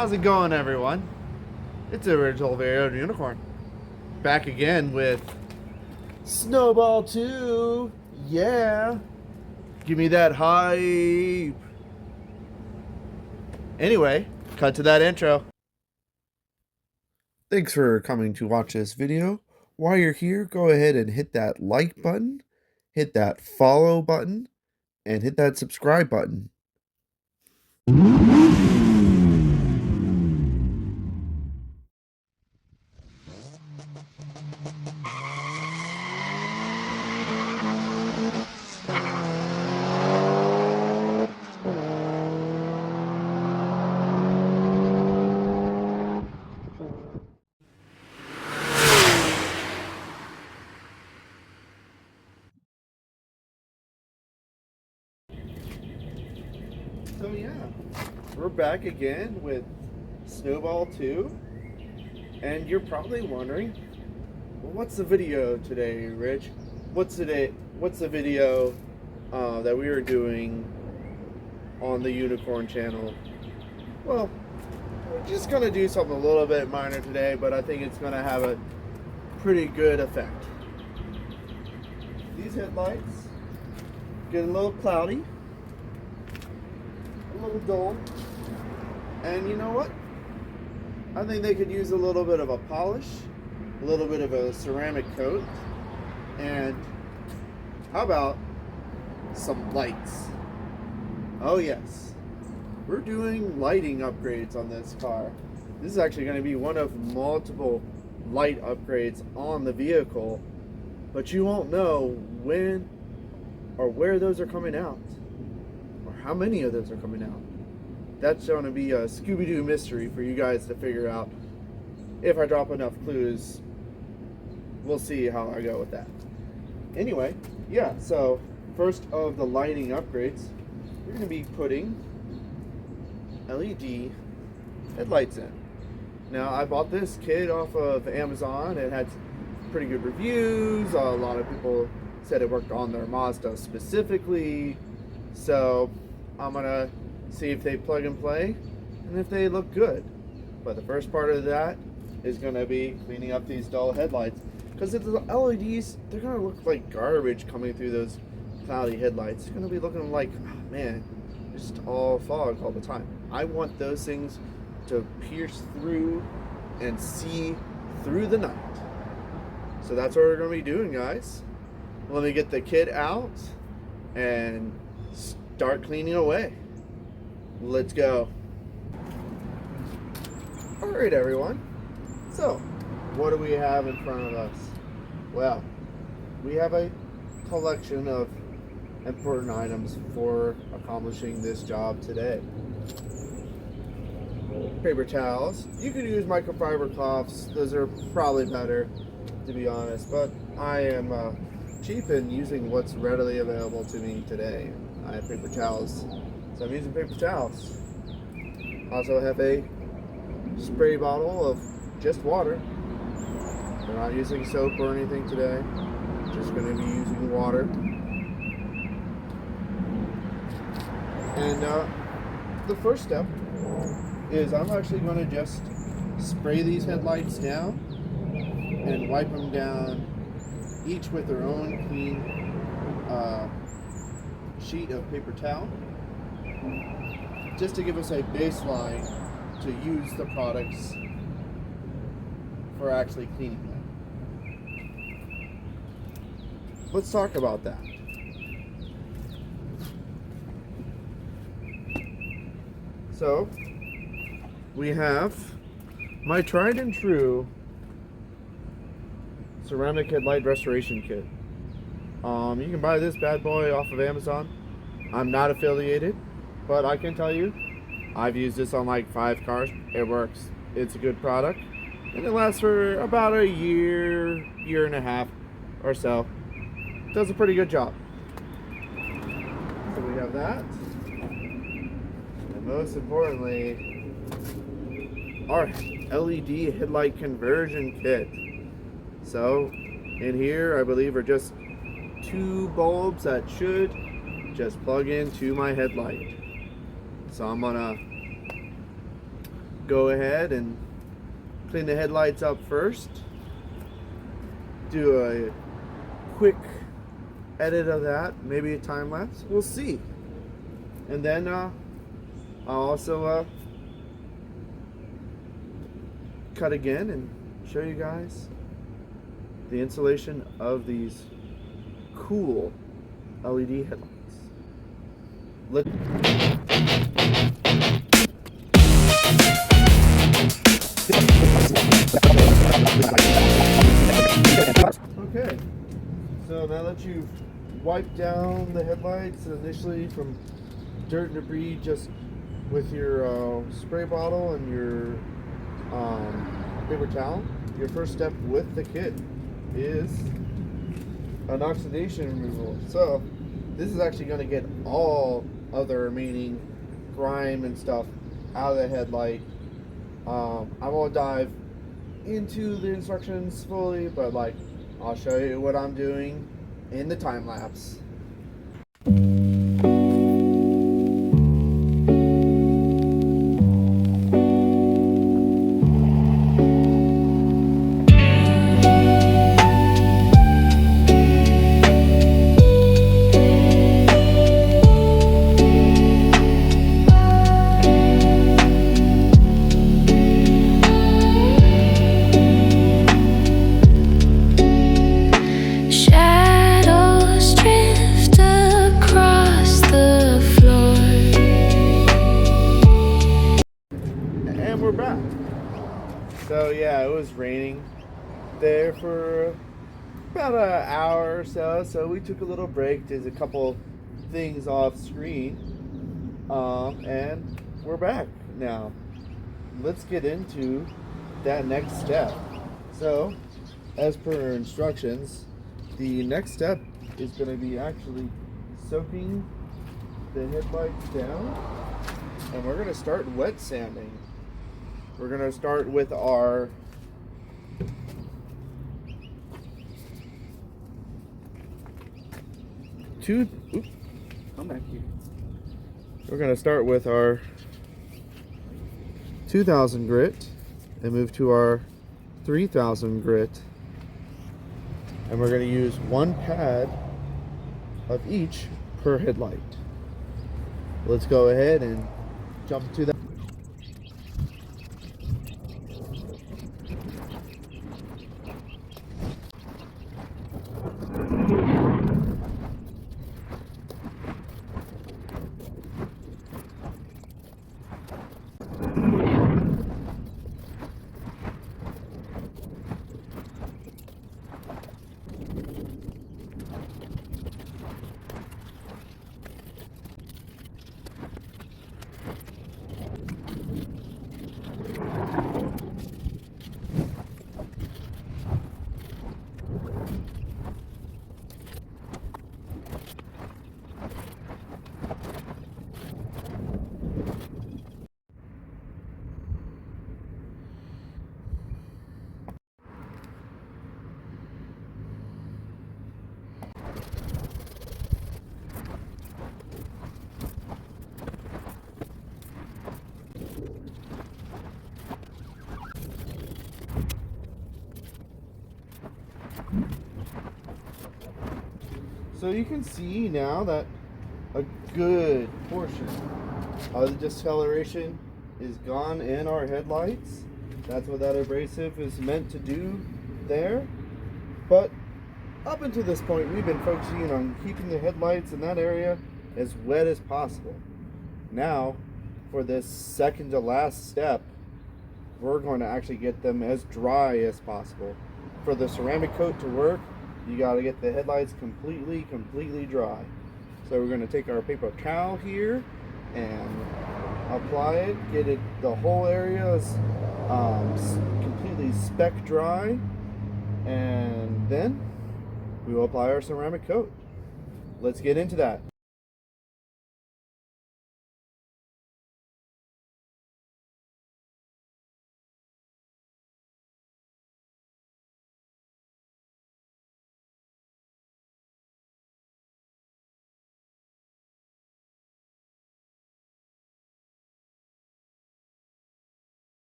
How's it going, everyone? It's the original Varied Unicorn. Back again with Snowball 2. Yeah. Give me that hype. Anyway, cut to that intro. Thanks for coming to watch this video. While you're here, go ahead and hit that like button, hit that follow button, and hit that subscribe button. So yeah, we're back again with Snowball 2, and you're probably wondering, well, what's the video today, Rich? What's the video that we are doing on the Unicorn channel? Well, we're just gonna do something a little bit minor today, but I think it's gonna have a pretty good effect. These headlights get a little cloudy, a little dull, and you know what? I think they could use a little bit of a polish, a little bit of a ceramic coat, and how about some lights? Oh yes, we're doing lighting upgrades on this car. This is actually going to be one of multiple light upgrades on the vehicle, but you won't know when or where those are coming out, or how many of those are coming out. That's going to be a Scooby-Doo mystery for you guys to figure out. If I drop enough clues, we'll see how I go with that. Anyway, yeah, so first of the lighting upgrades, we're going to be putting LED headlights in. Now, I bought this kit off of Amazon. It had pretty good reviews. A lot of people said it worked on their Mazda specifically. So I'm going to see if they plug and play and if they look good. But the first part of that is going to be cleaning up these dull headlights, because if the LEDs, they're going to look like garbage coming through those cloudy headlights. It's going to be looking like, oh, man, just all fog all the time. I want those things to pierce through and see through the night. So that's what we're going to be doing, guys. Let me get the kit out and start cleaning away. Let's go. Alright, everyone. So, what do we have in front of us? Well, we have a collection of important items for accomplishing this job today. Paper towels. You could use microfiber cloths. Those are probably better, to be honest. But I am cheap in using what's readily available to me today. I have paper towels, so I'm using paper towels. Also have a spray bottle of just water. We're not using soap or anything today. Just going to be using water. And the first step is I'm actually going to just spray these headlights down and wipe them down, each with their own clean sheet of paper towel, just to give us a baseline to use the products for actually cleaning them. Let's talk about that. So, we have my tried and true ceramic headlight restoration kit. You can buy this bad boy off of Amazon. I'm not affiliated, but I can tell you, I've used this on like 5 cars. It works. It's a good product, and it lasts for about a year and a half or so. It does a pretty good job. So we have that, and most importantly, our LED headlight conversion kit. So in here, I believe, are just 2 bulbs that should just plug into my headlight. So I'm gonna go ahead and clean the headlights up first. Do a quick edit of that, maybe a time lapse. We'll see. And then I'll also cut again and show you guys the installation of these cool LED headlights. Okay, so now that you've wiped down the headlights initially from dirt and debris just with your spray bottle and your paper towel, your first step with the kit is an oxidation removal. So this is actually going to get all of the remaining grime and stuff out of the headlight. I won't dive into the instructions fully, but like I'll show you what I'm doing in the time lapse. We're back. So yeah, it was raining there for about an hour or so we took a little break, did a couple things off screen, and we're back now. Let's get into that next step. So as per instructions, the next step is going to be actually soaking the headlights down, and we're going to start wet sanding. We're going to start with our come back here. We're going to start with our 2000 grit and move to our 3000 grit. And we're going to use one pad of each per headlight. Let's go ahead and jump to that. So you can see now that a good portion of the discoloration is gone in our headlights. That's what that abrasive is meant to do there. But up until this point, we've been focusing on keeping the headlights in that area as wet as possible. Now, for this second to last step, we're going to actually get them as dry as possible. For the ceramic coat to work, you got to get the headlights completely dry. So we're going to take our paper towel here and apply it, get it, the whole area is completely speck dry, and then we will apply our ceramic coat. Let's get into that.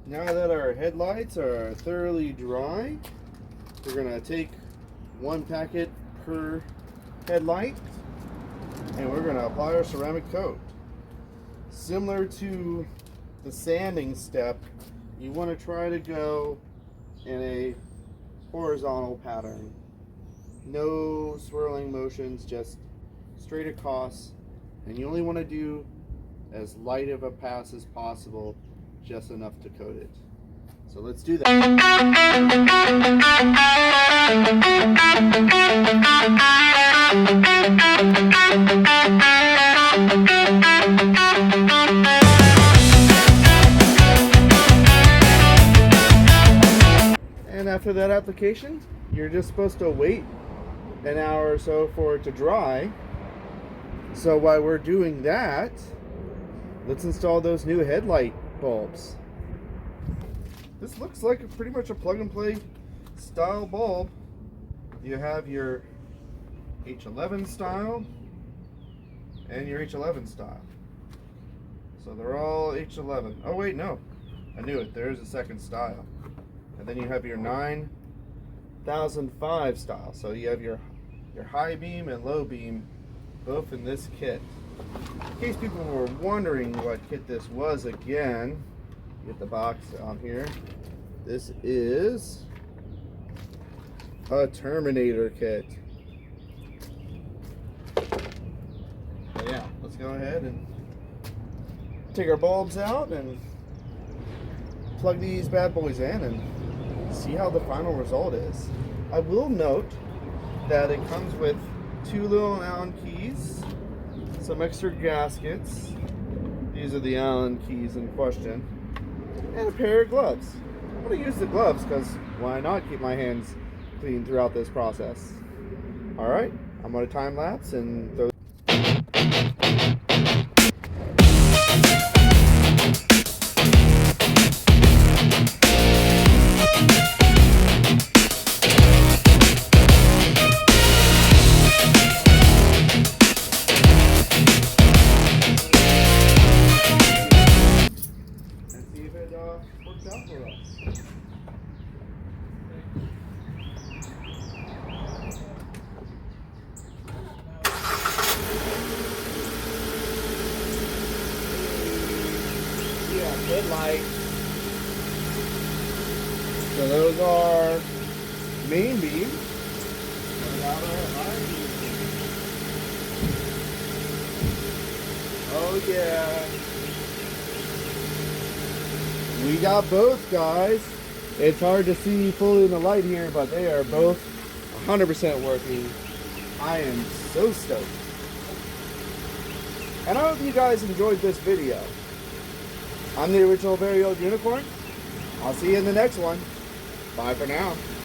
Now that our headlights are thoroughly dry, we're going to take one packet per headlight and we're going to apply our ceramic coat. Similar to the sanding step, you want to try to go in a horizontal pattern. No swirling motions, just straight across, and you only want to do as light of a pass as possible, just enough to coat it. So let's do that. And after that application, you're just supposed to wait an hour or so for it to dry. So while we're doing that, let's install those new headlight bulbs. This looks like pretty much a plug and play style bulb. You have your H11 style and your H11 style. So they're all H11. Oh wait, no. I knew it. There's a second style. And then you have your 9005 style. So you have your high beam and low beam both in this kit. In case people were wondering what kit this was again, get the box on here. This is a Terminator kit. So yeah, let's go ahead and take our bulbs out and plug these bad boys in and see how the final result is. I will note that it comes with 2 little Allen keys, some extra gaskets. These are the Allen keys in question. And a pair of gloves. I'm going to use the gloves because why not keep my hands clean throughout this process. Alright, I'm going to time lapse and throw. Works out for us. Yeah, headlight. So those are main beam. Oh yeah. We got both, guys. It's hard to see fully in the light here, but they are both 100% working. I am so stoked. And I hope you guys enjoyed this video. I'm the original Very Old Unicorn. I'll see you in the next one. Bye for now.